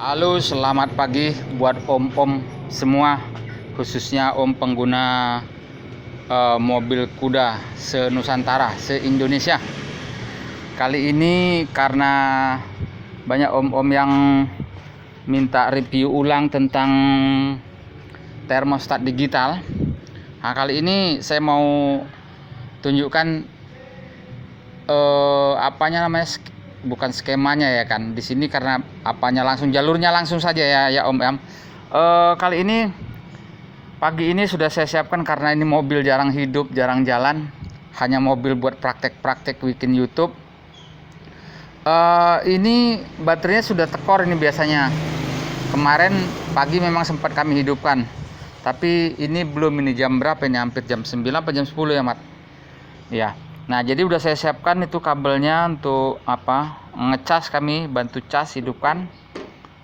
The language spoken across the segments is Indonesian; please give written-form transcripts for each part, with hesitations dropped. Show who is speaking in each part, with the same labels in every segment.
Speaker 1: Halo, selamat pagi buat om-om semua, khususnya om pengguna mobil kuda se-Nusantara, se-Indonesia. Kali ini karena banyak om-om yang minta review ulang tentang termostat digital. Nah, kali ini saya mau tunjukkan apanya namanya, bukan skemanya ya kan. Di sini karena apanya langsung jalurnya langsung saja ya Om. Kali ini pagi ini sudah saya siapkan karena ini mobil jarang hidup, jarang jalan, hanya mobil buat praktek-praktek bikin YouTube. Ini baterainya sudah tekor ini biasanya. Kemarin pagi memang sempat kami hidupkan, tapi ini belum, ini jam berapa ini, hampir jam 9 atau jam 10 ya Mat ya. Nah, jadi udah saya siapkan itu kabelnya untuk ngecas, kami bantu cas, hidupkan.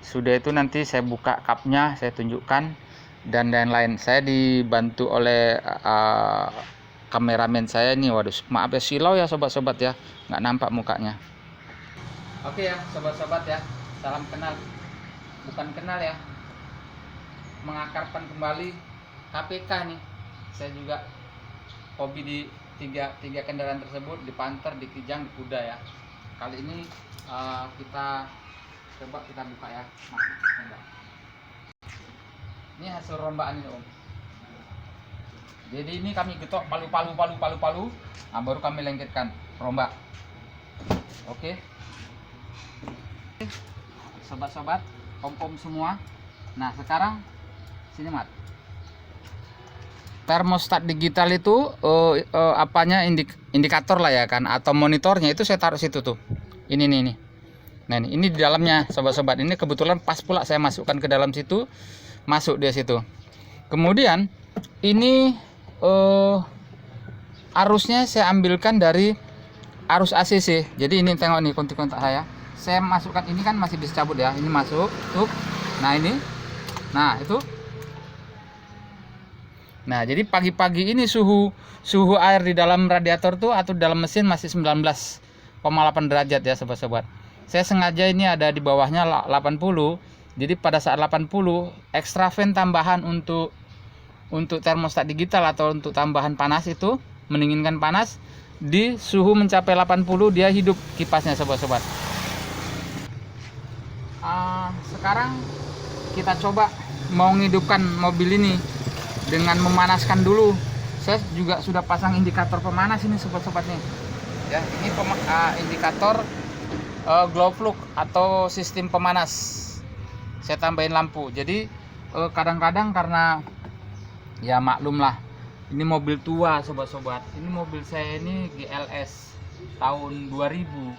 Speaker 1: Sudah itu nanti saya buka kapnya, saya tunjukkan dan lain-lain. Saya dibantu oleh kameramen saya ini. Waduh, maaf ya silau ya sobat-sobat ya, nggak nampak mukanya. Oke ya sobat-sobat ya, salam kenal, bukan kenal ya, mengakarkan kembali KPK nih. Saya juga hobi di tiga kendaraan tersebut, di Panther, di Kijang, di Kuda ya. Kali ini kita coba kita buka ya. Nah, ini hasil rombaan ini Om. Jadi ini kami getok palu. Nah, baru kami lengketkan rombak. Oke. Sobat-sobat, om-om semua. Nah, sekarang sini Mat. Termostat digital itu indikator lah ya kan, atau monitornya itu saya taruh situ tuh. Ini nih. Nah, ini di dalamnya sobat-sobat. Ini kebetulan pas pula saya masukkan ke dalam situ, masuk dia situ. Kemudian ini arusnya saya ambilkan dari arus ACC. Jadi ini tengok nih kontak saya. Saya masukkan, ini kan masih bisa cabut ya. Ini masuk tuh. Nah, ini. Nah, itu. Nah, jadi pagi-pagi ini suhu air di dalam radiator tuh atau dalam mesin masih 19,8 derajat ya sobat-sobat. Saya sengaja ini ada di bawahnya 80. Jadi pada saat 80 extra fan tambahan untuk termostat digital atau untuk tambahan panas itu, mendinginkan panas, di suhu mencapai 80 dia hidup kipasnya sobat-sobat. Sekarang kita coba mau menghidupkan mobil ini dengan memanaskan dulu. Saya juga sudah pasang indikator pemanas ini sobat-sobat nih ya. Ini indikator glow plug atau sistem pemanas. Saya tambahin lampu. Jadi kadang-kadang karena ya maklum lah, ini mobil tua sobat-sobat. Ini mobil saya ini GLS tahun 2000.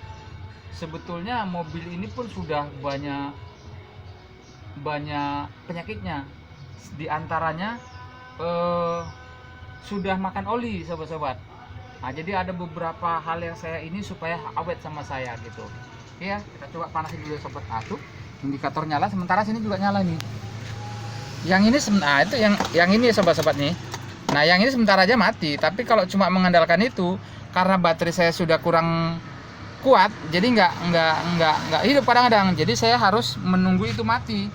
Speaker 1: Sebetulnya mobil ini pun sudah banyak penyakitnya. Di antaranya sudah makan oli sobat-sobat. Nah, jadi ada beberapa hal yang saya ini supaya awet sama saya gitu. Oke ya, kita coba panasin dulu sobat. Tuh indikator nyala, sementara sini juga nyala nih. Yang ini itu yang ini sobat-sobat nih. Nah, yang ini sebentar aja mati. Tapi kalau cuma mengandalkan itu, karena baterai saya sudah kurang kuat, jadi nggak hidup kadang-kadang. Jadi saya harus menunggu itu mati.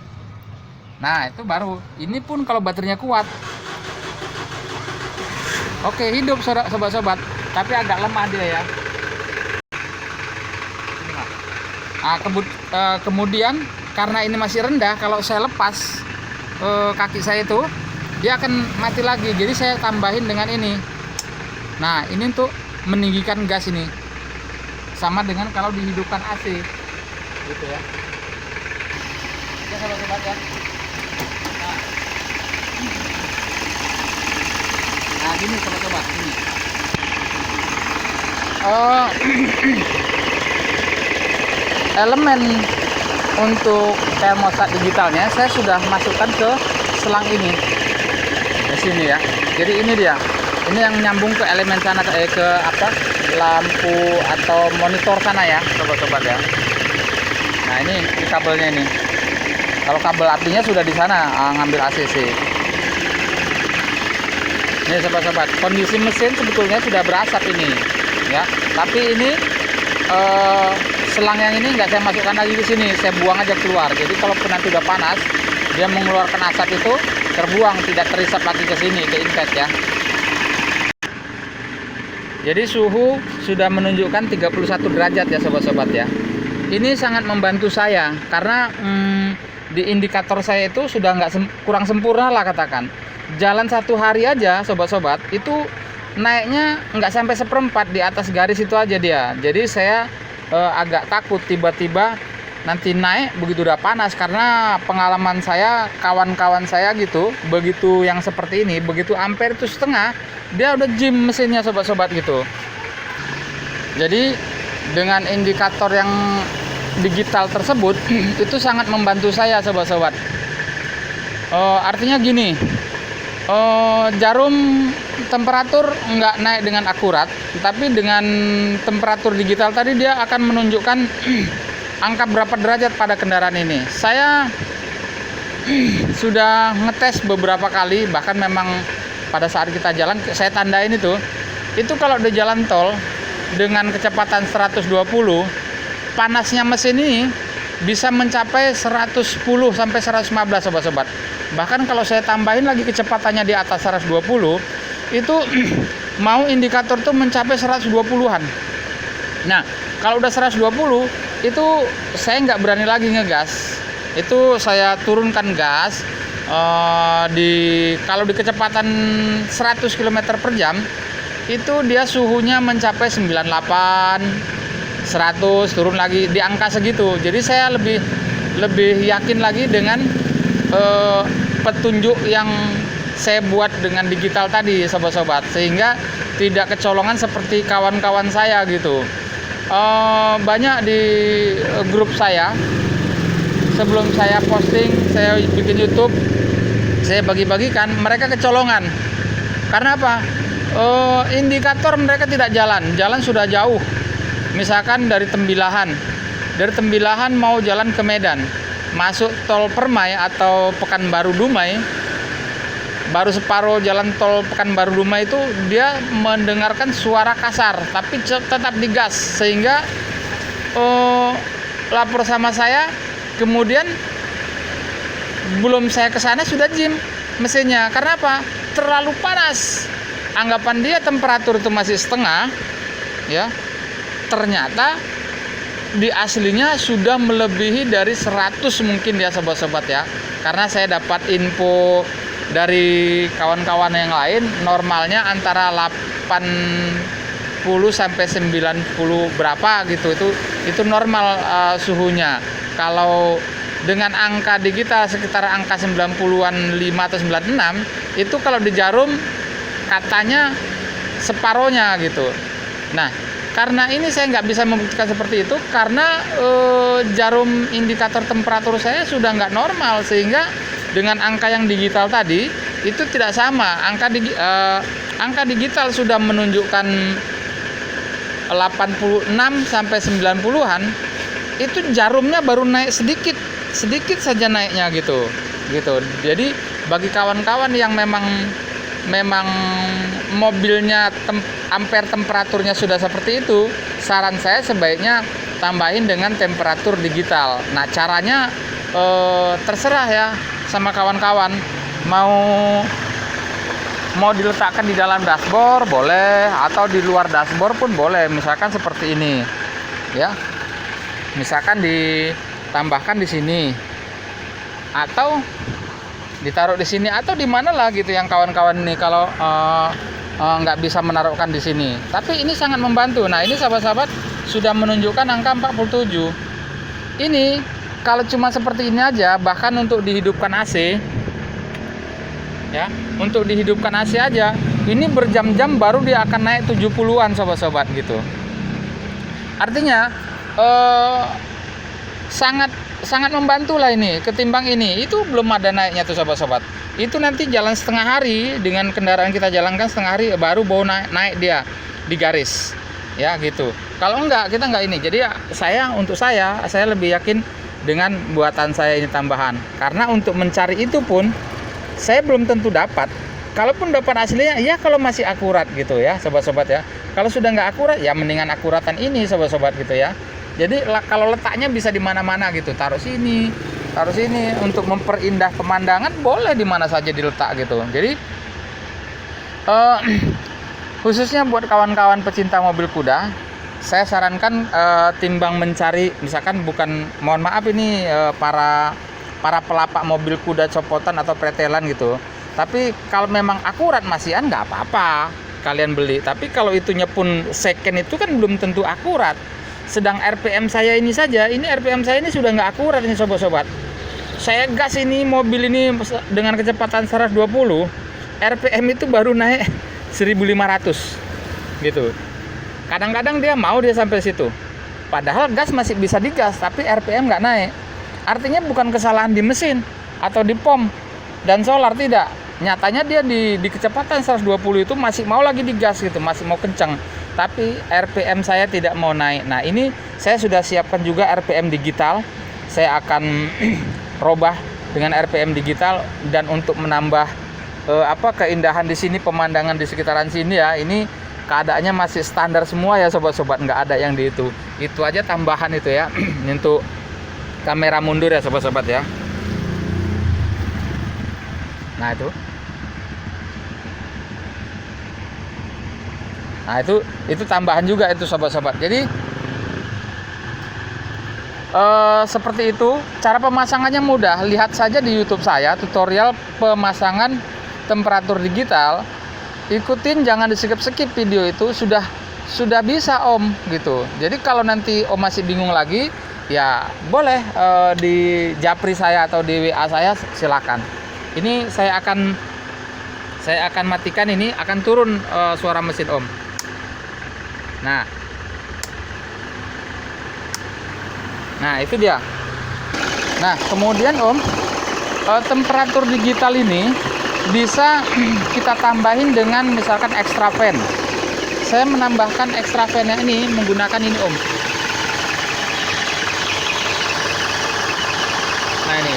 Speaker 1: Nah, itu baru. Ini pun kalau baterainya kuat, oke, hidup sobat-sobat, tapi agak lemah dia ya. Nah, kemudian karena ini masih rendah, kalau saya lepas kaki saya itu, dia akan mati lagi. Jadi saya tambahin dengan ini. Nah, ini untuk meninggikan gas ini. Sama dengan kalau dihidupkan AC. Gitu ya. Oke sobat-sobat ya. Nah, gini sobat-sobat, ini. Elemen untuk termostat digitalnya saya sudah masukkan ke selang ini. Di sini ya. Jadi ini dia. Ini yang nyambung ke elemen sana, ke lampu atau monitor sana ya, sobat-sobat ya. Nah, ini kabelnya ini. Kalau kabel apinya sudah di sana, ngambil ACC. Ini sobat-sobat, kondisi mesin sebetulnya sudah berasap ini ya, tapi ini selang yang ini nggak saya masukkan lagi ke sini, saya buang aja keluar. Jadi kalau nanti udah panas, dia mengeluarkan asap itu terbuang, tidak terisap lagi ke sini, ke infet ya. Jadi suhu sudah menunjukkan 31 derajat ya sobat-sobat ya. Ini sangat membantu saya karena di indikator saya itu sudah kurang sempurna lah katakan. Jalan 1 hari aja sobat-sobat itu naiknya nggak sampai 1/4 di atas garis itu aja dia. Jadi saya agak takut tiba-tiba nanti naik begitu udah panas, karena pengalaman saya, kawan-kawan saya gitu, begitu yang seperti ini, begitu ampere itu setengah, dia udah jim mesinnya sobat-sobat gitu. Jadi dengan indikator yang digital tersebut itu sangat membantu saya sobat-sobat. Artinya gini, jarum temperatur nggak naik dengan akurat, tapi dengan temperatur digital tadi dia akan menunjukkan angka berapa derajat pada kendaraan ini. Saya sudah ngetes beberapa kali, bahkan memang pada saat kita jalan saya tandain itu kalau di jalan tol dengan kecepatan 120, panasnya mesin ini bisa mencapai 110 sampai 115 sobat-sobat. Bahkan kalau saya tambahin lagi kecepatannya di atas 120, itu mau indikator tuh mencapai 120-an. Nah, kalau udah 120 itu saya nggak berani lagi ngegas. Itu saya turunkan gas kalau di kecepatan 100 km per jam itu dia suhunya mencapai 98, 100, turun lagi di angka segitu. Jadi saya lebih yakin lagi dengan petunjuk yang saya buat dengan digital tadi sobat-sobat, sehingga tidak kecolongan seperti kawan-kawan saya gitu. Banyak di grup saya, sebelum saya posting, saya bikin YouTube, saya bagi-bagikan, mereka kecolongan. Karena apa? Indikator mereka tidak jalan sudah jauh. Misalkan dari Tembilahan mau jalan ke Medan, masuk tol Permai atau Pekanbaru Dumai, baru separuh jalan tol Pekanbaru Dumai itu dia mendengarkan suara kasar, tapi tetap digas, sehingga lapor sama saya. Kemudian belum saya ke sana sudah jim mesinnya. Karena apa? Terlalu panas. Anggapan dia temperatur itu masih setengah, ya. Ternyata di aslinya sudah melebihi dari 100 mungkin ya sobat-sobat ya. Karena saya dapat info dari kawan-kawan yang lain, normalnya antara 80 sampai 90 berapa gitu. Itu normal suhunya. Kalau dengan angka digital sekitar angka 90-an 5 atau 96, itu kalau di jarum katanya separohnya gitu. Nah, karena ini saya nggak bisa membuktikan seperti itu, karena jarum indikator temperatur saya sudah nggak normal, sehingga dengan angka yang digital tadi itu tidak sama. Angka digital sudah menunjukkan 86 sampai 90-an, itu jarumnya baru naik sedikit saja naiknya gitu. Jadi bagi kawan-kawan yang memang mobilnya ampere temperaturnya sudah seperti itu, saran saya sebaiknya tambahin dengan temperatur digital. Nah, caranya terserah ya sama kawan-kawan, mau diletakkan di dalam dashboard boleh, atau di luar dashboard pun boleh, misalkan seperti ini ya, misalkan ditambahkan di sini atau ditaruh di sini atau di mana lah gitu yang kawan-kawan ini kalau nggak bisa menaruhkan di sini. Tapi ini sangat membantu. Nah, ini sahabat-sahabat sudah menunjukkan angka 47. Ini kalau cuma seperti ini aja, bahkan untuk dihidupkan AC ya, untuk dihidupkan AC aja ini berjam-jam baru dia akan naik 70-an sobat-sobat gitu. Artinya sangat membantu lah ini, ketimbang ini itu belum ada naiknya tuh sobat-sobat. Itu nanti jalan setengah hari dengan kendaraan kita jalankan setengah hari baru baru naik dia di garis ya gitu. Kalau enggak, kita enggak ini. Jadi saya lebih yakin dengan buatan saya ini tambahan, karena untuk mencari itu pun saya belum tentu dapat. Kalaupun dapat aslinya ya kalau masih akurat gitu ya sobat-sobat ya. Kalau sudah nggak akurat ya mendingan akuratan ini sobat-sobat gitu ya. Jadi kalau letaknya bisa di mana-mana gitu, taruh sini untuk memperindah pemandangan, boleh di mana saja diletak gitu. Jadi khususnya buat kawan-kawan pecinta mobil kuda, saya sarankan timbang mencari, misalkan bukan, mohon maaf ini para pelapak mobil kuda copotan atau pretelan gitu. Tapi kalau memang akurat masihan nggak apa-apa kalian beli. Tapi kalau itunya pun second itu kan belum tentu akurat. Sedang RPM saya ini saja, ini RPM saya ini sudah nggak akurat ini sobat-sobat. Saya gas ini mobil ini dengan kecepatan 120, RPM itu baru naik 1500 gitu. Kadang-kadang dia sampai situ. Padahal gas masih bisa digas, tapi RPM nggak naik. Artinya bukan kesalahan di mesin atau di pom dan solar, tidak. Nyatanya dia di kecepatan 120 itu masih mau lagi digas gitu, masih mau kencang. Tapi RPM saya tidak mau naik. Nah, ini saya sudah siapkan juga RPM digital. Saya akan robah dengan RPM digital, dan untuk menambah keindahan di sini, pemandangan di sekitaran sini ya, ini keadaannya masih standar semua ya sobat-sobat, nggak ada yang di itu aja tambahan itu ya. Untuk kamera mundur ya sobat-sobat ya. Nah itu tambahan juga itu sobat-sobat. Jadi seperti itu cara pemasangannya mudah. Lihat saja di YouTube saya tutorial pemasangan temperatur digital. Ikutin, jangan di skip video itu, sudah bisa Om gitu. Jadi kalau nanti Om masih bingung lagi, ya boleh di japri saya atau di WA saya, silakan. Ini saya akan matikan, ini akan turun suara mesin Om. Nah itu dia. Nah kemudian Om, temperatur digital ini bisa kita tambahin dengan misalkan extra fan. Saya menambahkan extra fan-nya ini menggunakan ini Om. Nah ini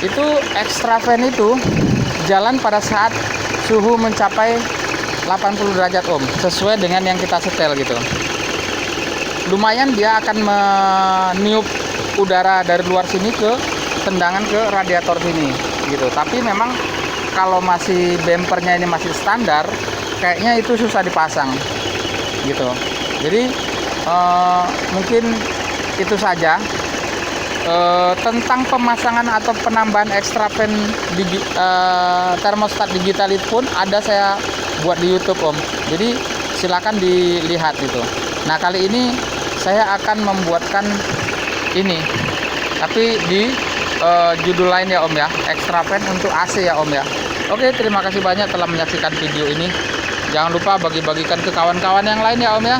Speaker 1: itu extra fan itu jalan pada saat suhu mencapai 80 derajat Om, sesuai dengan yang kita setel gitu. Lumayan dia akan meniup udara dari luar sini ke tendangan ke radiator sini gitu. Tapi memang kalau masih bempernya ini masih standar, kayaknya itu susah dipasang gitu. Jadi mungkin itu saja tentang pemasangan atau penambahan extra fan termostat digital itu pun ada saya buat di YouTube Om. Jadi silakan dilihat gitu. Nah kali ini saya akan membuatkan ini, tapi di judul lain ya Om ya, extra fan untuk AC ya Om ya. Oke, terima kasih banyak telah menyaksikan video ini. Jangan lupa bagi-bagikan ke kawan-kawan yang lain ya Om ya.